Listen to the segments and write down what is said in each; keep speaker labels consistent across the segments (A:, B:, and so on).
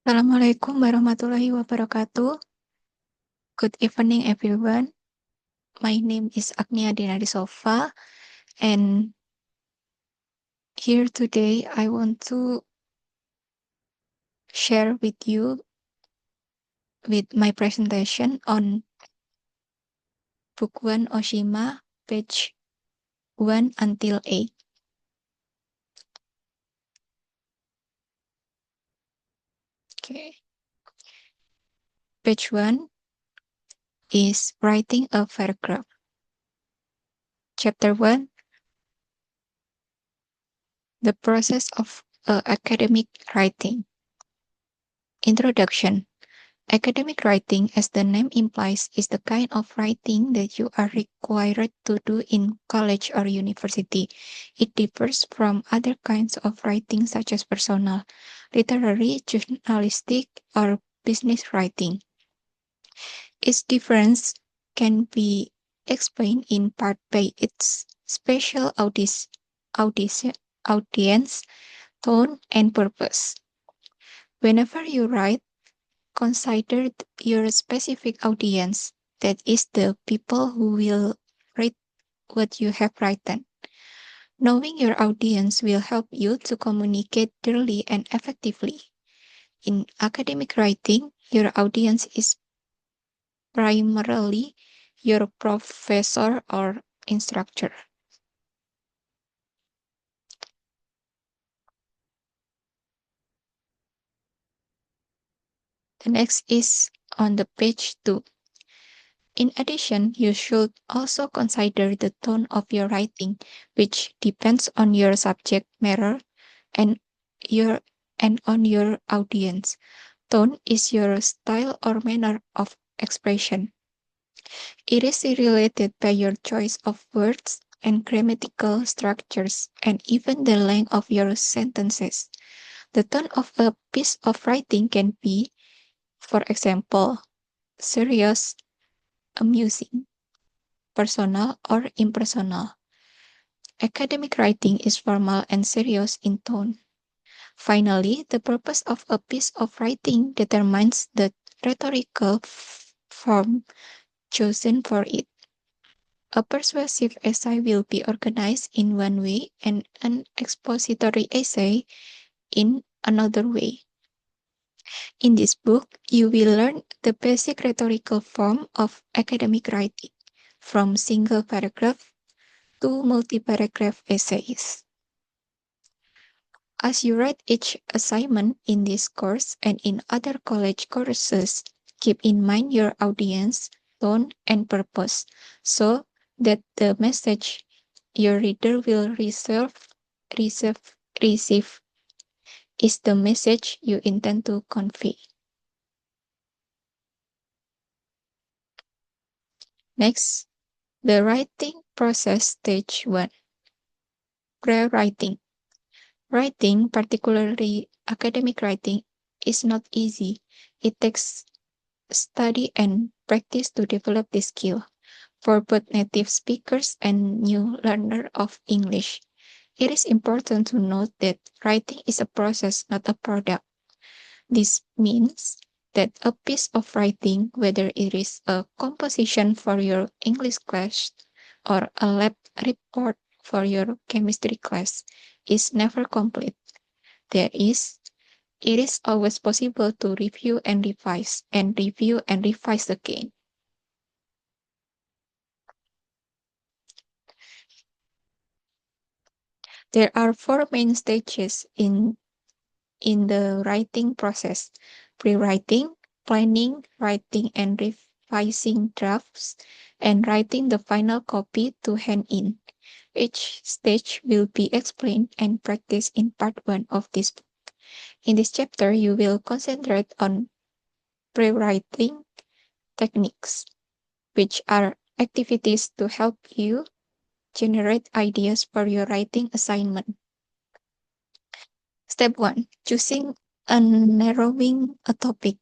A: Assalamualaikum warahmatullahi wabarakatuh. Good evening, everyone. My name is Agnia Dinadisova, and here today I want to share with you with my presentation on Book 1 Oshima, page 1 until 8. Okay. Page 1 is writing a paragraph. Chapter 1, the process of academic writing. Introduction. Academic writing, as the name implies, is the kind of writing that you are required to do in college or university. It differs from other kinds of writing such as personal, literary, journalistic, or business writing. Its difference can be explained in part by its special audience, tone, and purpose. Whenever you write, consider your specific audience, that is, the people who will read what you have written. Knowing your audience will help you to communicate clearly and effectively. In academic writing, your audience is primarily your professor or instructor. The next is on the page 2. In addition, you should also consider the tone of your writing, which depends on your subject matter and your and on your audience. Tone is your style or manner of expression. It is related by your choice of words and grammatical structures and even the length of your sentences. The tone of a piece of writing can be, for example, serious, amusing, personal, or impersonal. Academic writing is formal and serious in tone. Finally, the purpose of a piece of writing determines the rhetorical form chosen for it. A persuasive essay will be organized in one way and an expository essay in another way. In this book, you will learn the basic rhetorical form of academic writing, from single paragraph to multi-paragraph essays. As you write each assignment in this course and in other college courses, keep in mind your audience, tone, and purpose, so that the message your reader will receive, receive is the message you intend to convey. Next, the writing process stage 1. Pre-writing. Writing, particularly academic writing, is not easy. It takes study and practice to develop this skill for both native speakers and new learner of English. It is important to note that writing is a process, not a product. This means that a piece of writing, whether it is a composition for your English class or a lab report for your chemistry class, is never complete. It is always possible to review and revise, and review and revise again. There are 4 main stages in the writing process: pre-writing, planning, writing and revising drafts, and writing the final copy to hand in. Each stage will be explained and practiced in part 1 of this book. In this chapter, you will concentrate on pre-writing techniques, which are activities to help you generate ideas for your writing assignment. Step 1. Choosing and narrowing a topic.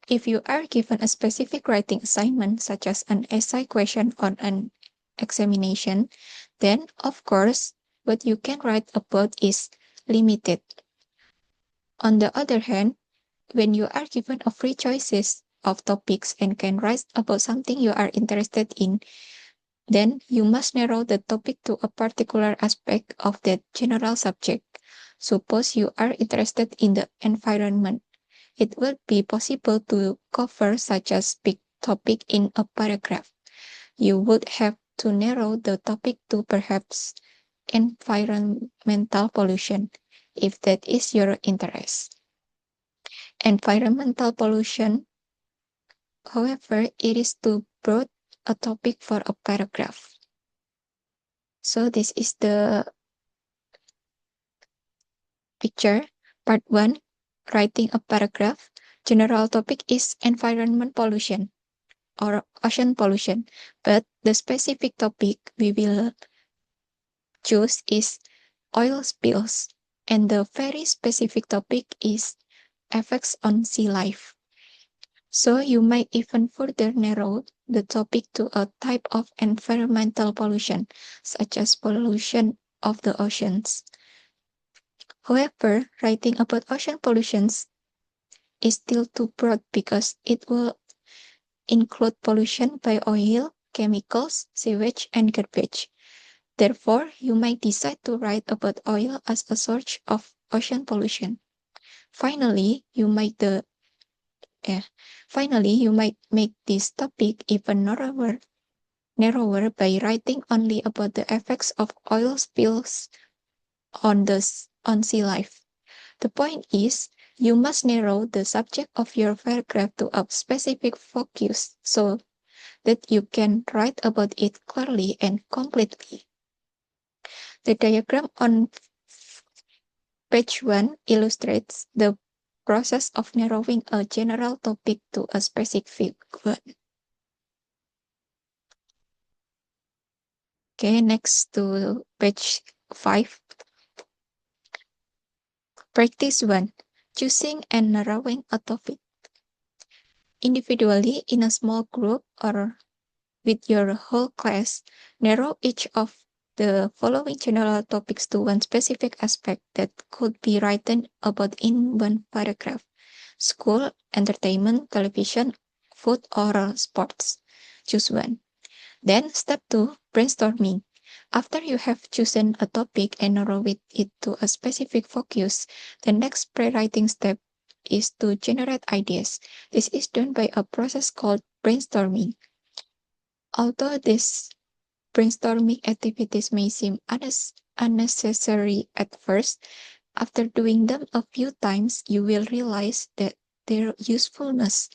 A: If you are given a specific writing assignment, such as an essay question on an examination, then, of course, what you can write about is limited. On the other hand, when you are given a free choices of topics and can write about something you are interested in, then you must narrow the topic to a particular aspect of that general subject. Suppose you are interested in the environment. It would be possible to cover such a big topic in a paragraph. You would have to narrow the topic to perhaps environmental pollution, if that is your interest. Environmental pollution, however, it is too broad a topic for a paragraph. So this is the picture. Part 1, writing a paragraph. General topic is environment pollution or ocean pollution, but the specific topic we will choose is oil spills, and the very specific topic is effects on sea life. So you might even further narrow the topic to a type of environmental pollution, such as pollution of the oceans. However, writing about ocean pollutions is still too broad because it will include pollution by oil, chemicals, sewage, and garbage. Therefore, you might decide to write about oil as a source of ocean pollution. Finally, you might make this topic even narrower by writing only about the effects of oil spills on sea life. The point is, you must narrow the subject of your paragraph to a specific focus so that you can write about it clearly and completely. The diagram on page 1 illustrates the process of narrowing a general topic to a specific one. Okay, next to page 5. Practice 1. Choosing and narrowing a topic. Individually, in a small group, or with your whole class, narrow each of the following general topics to one specific aspect that could be written about in one paragraph: school, entertainment, television, food, or sports. Choose one. Then step 2, brainstorming. After you have chosen a topic and narrowed it to a specific focus, the next pre-writing step is to generate ideas. This is done by a process called brainstorming. Although these brainstorming activities may seem unnecessary at first, after doing them a few times, you will realize that their usefulness.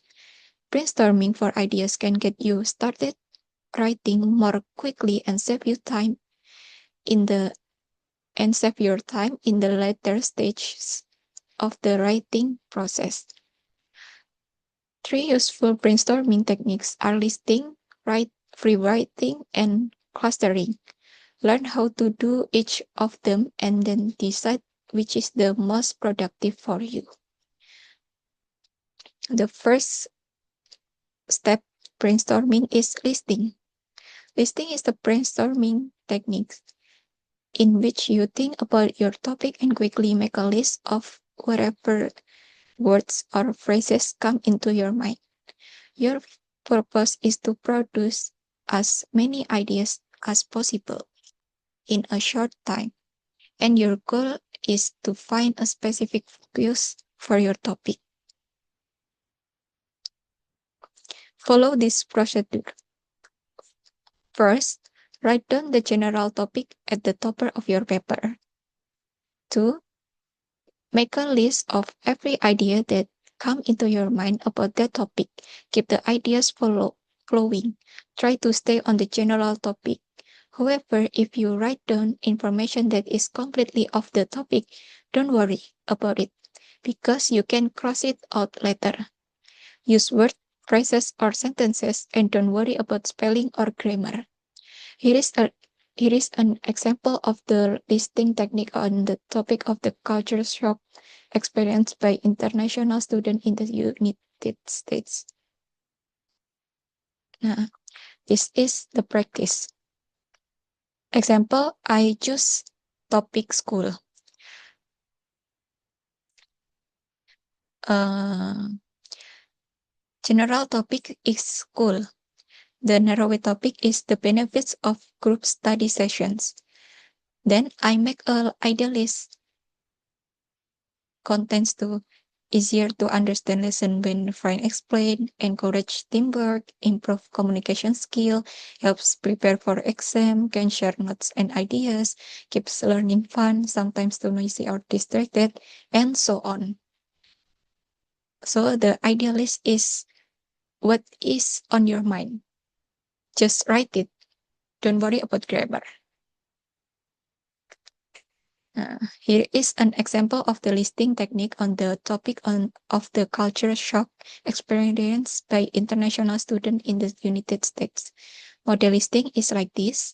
A: Brainstorming for ideas can get you started writing more quickly and save your time in the later stages of the writing process. 3 useful brainstorming techniques are listing, free writing, and clustering. Learn how to do each of them and then decide which is the most productive for you. The first step brainstorming is listing. Listing is the brainstorming technique in which you think about your topic and quickly make a list of whatever words or phrases come into your mind. Your purpose is to produce as many ideas as possible in a short time, and your goal is to find a specific focus for your topic. Follow this procedure. First, write down the general topic at the top of your paper. 2. Make a list of every idea that come into your mind about that topic. Keep the ideas flowing. Try to stay on the general topic. However, if you write down information that is completely off the topic, don't worry about it, because you can cross it out later. Use words, phrases, or sentences, and don't worry about spelling or grammar. Here is an example of the listing technique on the topic of the culture shock experienced by international students in the United States. Nah, this is the practice. Example, I choose topic school. General topic is school. The narrow topic is the benefits of group study sessions. Then I make a idea list contents to easier to understand lesson when friend explain, encourage teamwork, improve communication skill, helps prepare for exam, can share notes and ideas, keeps learning fun, sometimes too noisy or distracted, and so on. So the idea list is what is on your mind. Just write it. Don't worry about grammar. Here is an example of the listing technique on the topic of the culture shock experienced by international students in the United States. Model listing is like this.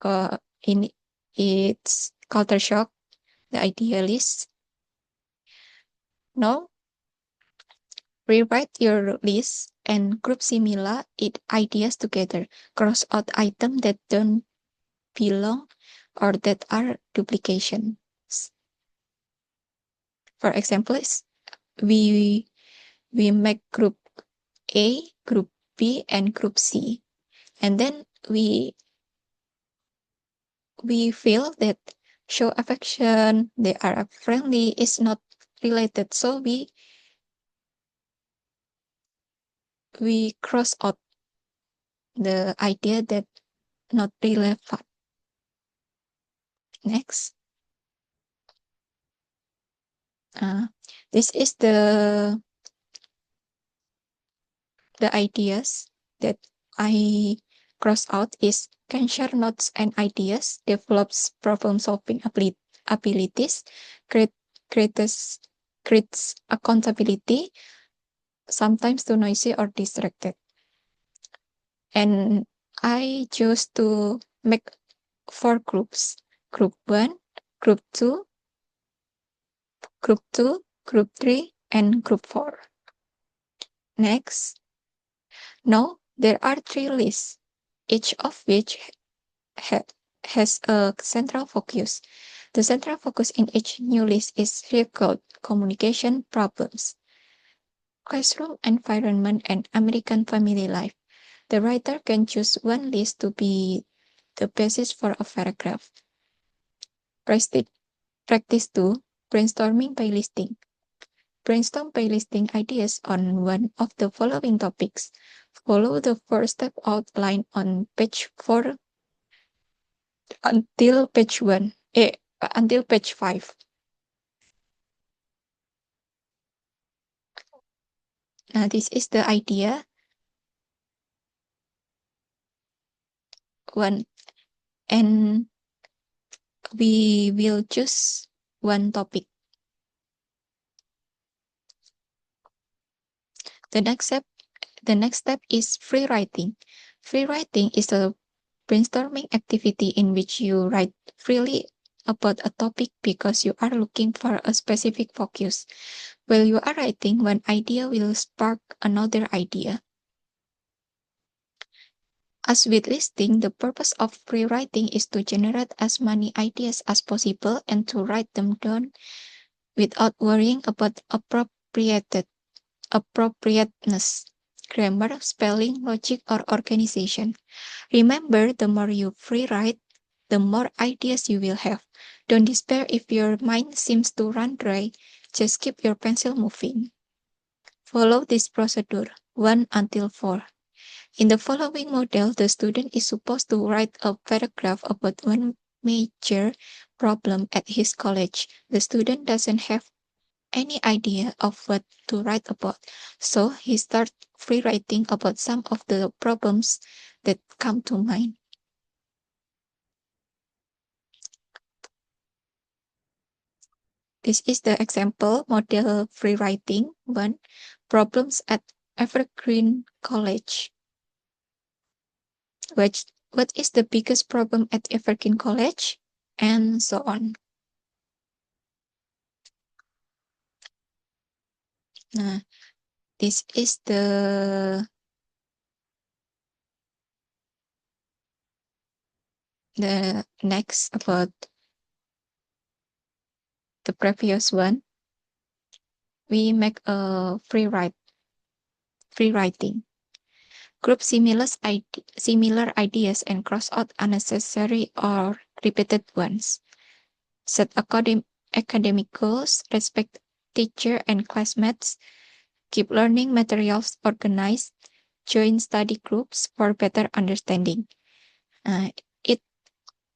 A: In its culture shock, the idea list. Now, rewrite your list and group similar ideas together. Cross out items that don't belong or that are duplications. For example, we we make group A, group B, and group C. And then we feel that show affection, they are friendly, is not related. So we cross out the idea that not relevant. Next. This is the ideas that I cross out is can share notes and ideas, develops problem solving abilities, create, creates, creates accountability, sometimes too noisy or distracted. And I choose to make 4 groups. Group 1, group 2, group 3, and group 4. Next. Now, there are 3 lists, each of which ha has a central focus. The central focus in each new list is called communication problems, classroom environment, and American family life. The writer can choose one list to be the basis for a paragraph. Practice 2, brainstorming by listing. Brainstorm by listing ideas on one of the following topics. Follow the first step outlined on page 4 until page 1, until page 5. This is the idea 1, and we will choose one topic. The next step is free writing. Free writing is a brainstorming activity in which you write freely about a topic because you are looking for a specific focus. While you are writing, one idea will spark another idea. As with listing, the purpose of free writing is to generate as many ideas as possible and to write them down without worrying about appropriateness, grammar, spelling, logic, or organization. Remember, the more you free write, the more ideas you will have. Don't despair if your mind seems to run dry. Just keep your pencil moving. Follow this procedure 1 until 4. In the following model, the student is supposed to write a paragraph about one major problem at his college. The student doesn't have any idea of what to write about, so he starts free writing about some of the problems that come to mind. This is the example model free writing 1, problems at Evergreen College. What is the biggest problem at Evergreen College? And so on. Nah, this is the next about the previous one. we make a free writing. Group similar ideas and cross out unnecessary or repeated ones. Set academic goals, respect teacher and classmates, keep learning materials organized, join study groups for better understanding. Uh, it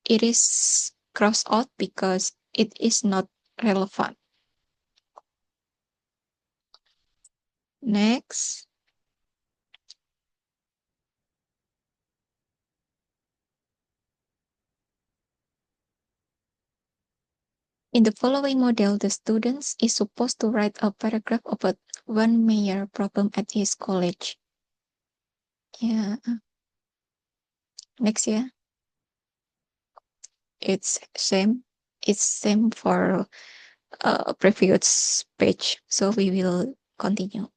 A: it is crossed out because it is not relevant. Next, in the following model, the student is supposed to write a paragraph about one major problem at his college. Yeah. Next year, it's same. It's same for previous page. So we will continue.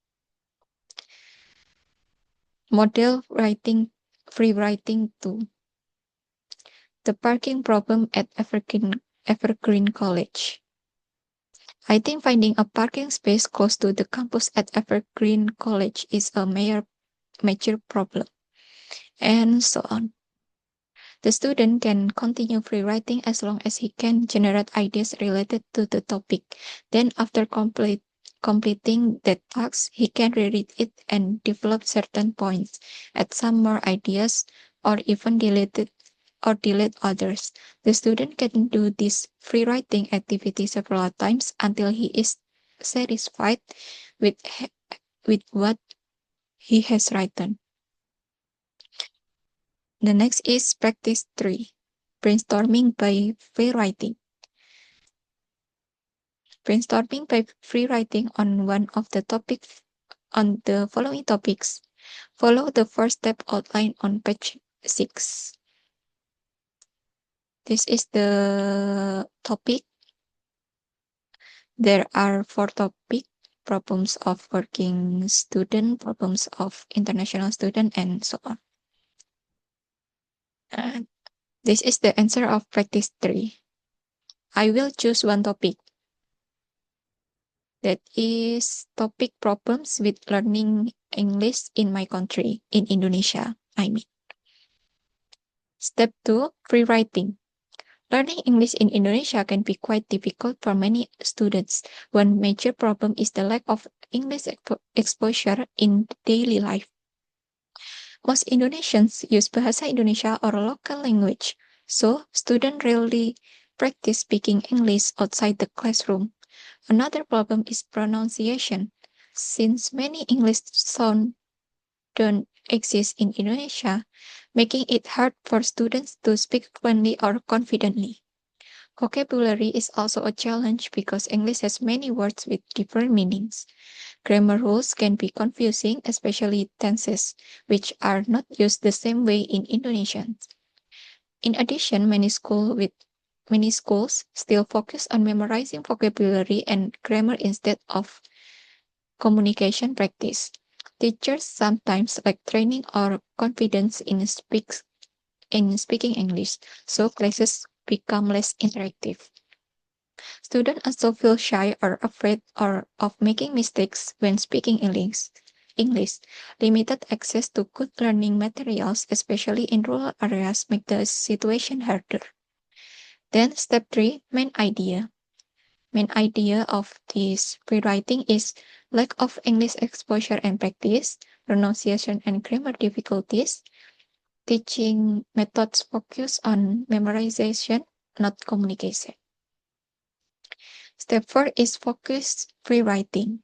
A: Model writing, free writing 2. The parking problem at Evergreen College. I think finding a parking space close to the campus at Evergreen College is a major problem, and so on. The student can continue free writing as long as he can generate ideas related to the topic. Then, after completing that task, he can reread it and develop certain points, add some more ideas, or even delete others. The student can do this free writing activity several times until he is satisfied with, with what he has written. The next is practice 3, brainstorming by free writing. Brainstorming by free writing on one of the topics on the following topics. Follow the first step outlined on page 6. This is the topic. There are 4 topics: problems of working student, problems of international student, and so on. And this is the answer of practice 3. I will choose one topic. That is topic problems with learning English in my country, in Indonesia, I mean. Step 2, free writing. Learning English in Indonesia can be quite difficult for many students. One major problem is the lack of English exposure in daily life. Most Indonesians use Bahasa Indonesia or local language, so students rarely practice speaking English outside the classroom. Another problem is pronunciation. Since many English sounds don't exist in Indonesia, making it hard for students to speak fluently or confidently. Vocabulary is also a challenge because English has many words with different meanings. Grammar rules can be confusing, especially tenses, which are not used the same way in Indonesian. In addition, many schools still focus on memorizing vocabulary and grammar instead of communication practice. Teachers sometimes lack training or confidence in speaking English, so classes become less interactive. Students also feel shy or afraid of making mistakes when speaking English. Limited access to good learning materials, especially in rural areas, make the situation harder. Then step 3, main idea. Main idea of this rewriting is lack of English exposure and practice, pronunciation and grammar difficulties. Teaching methods focus on memorization, not communication. Step 4 is focused rewriting.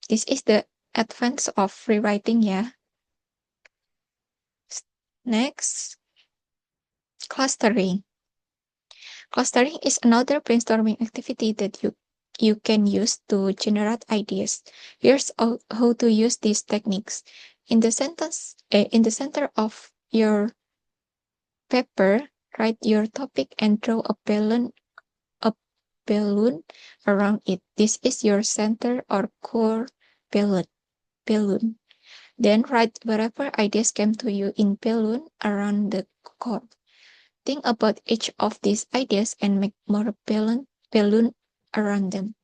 A: This is the advance of rewriting, yeah. Next, clustering. Clustering is another brainstorming activity that you can use to generate ideas. Here's how to use these techniques. In the center of your paper, write your topic and draw a balloon around it. This is your center or core balloon. Then write whatever ideas came to you in balloon around the core. Think about each of these ideas and make more balloon around them.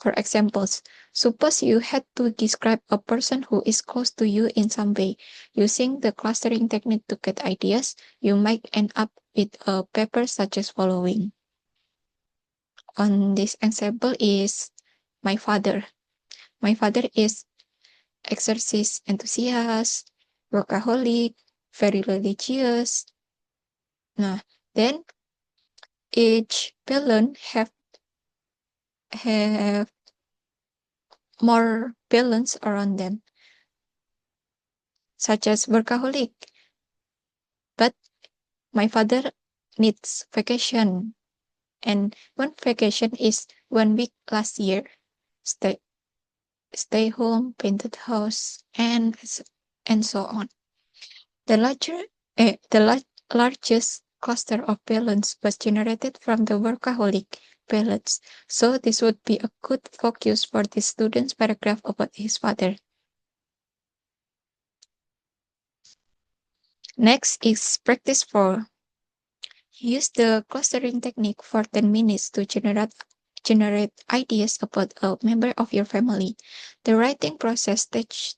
A: For examples, suppose you had to describe a person who is close to you in some way. Using the clustering technique to get ideas, you might end up with a paper such as following. On this example is my father. My father is exercise enthusiast, workaholic, very religious. Nah, then each balloon have more balance around them, such as workaholic. But my father needs vacation, and one vacation is 1 week last year. Stay stay home, painted house, and so on. The largest cluster of balloons was generated from the workaholic balloons, so this would be a good focus for the student's paragraph about his father. Next is practice 4. Use the clustering technique for 10 minutes to generate ideas about a member of your family. The writing process stage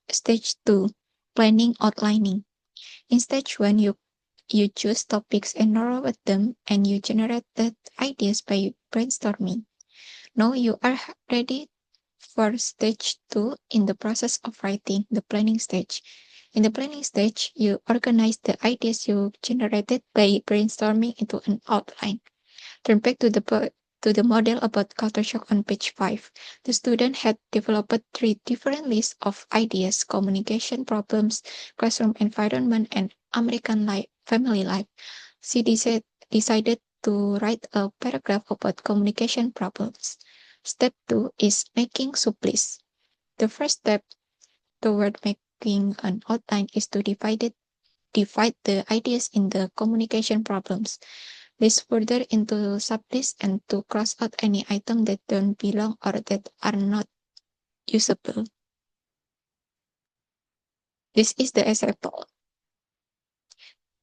A: stage 2, planning outlining. In stage 1, you choose topics and narrow them, and you generate the ideas by brainstorming. Now you are ready for stage 2 in the process of writing, the planning stage. In the planning stage, you organize the ideas you generated by brainstorming into an outline. Turn back to the model about culture shock on page 5. The student had developed 3 different lists of ideas: communication problems, classroom environment, and American life, family life. She decided to write a paragraph about communication problems. Step 2 is making soup list. The first step toward making an outline is to divide the ideas in the communication problems. List further into sublists and to cross out any item that don't belong or that are not usable. This is the example.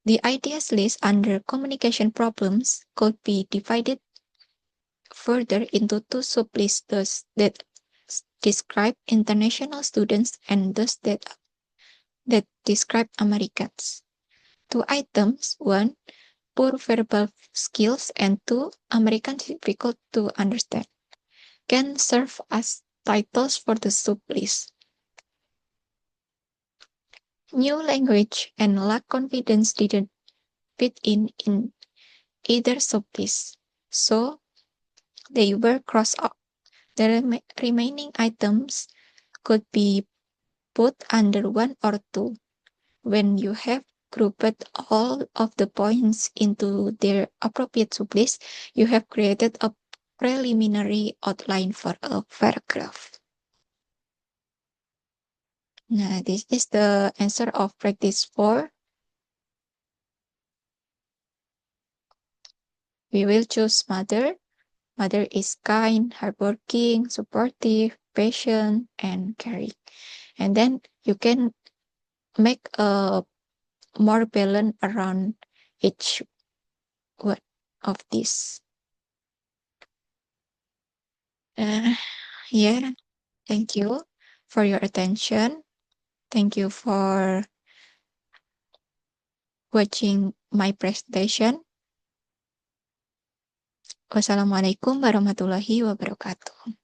A: The ideas list under communication problems could be divided further into 2 sublists, those that describe international students and those that describe Americans. 2 items: 1, poor verbal skills, and 2, Americans difficult to understand, can serve as titles for the sublist. New language and lack confidence didn't fit in either sublist, so they were crossed out. The remaining items could be put under 1 or 2. When you have grouped all of the points into their appropriate sublist, you have created a preliminary outline for a paragraph. Nah, this is the answer of practice 4. We will choose mother. Mother is kind, hardworking, supportive, patient, and caring. And then you can make a more balance around each one of these. Yeah, thank you for your attention. Thank you for watching my presentation. Wassalamualaikum warahmatullahi wabarakatuh.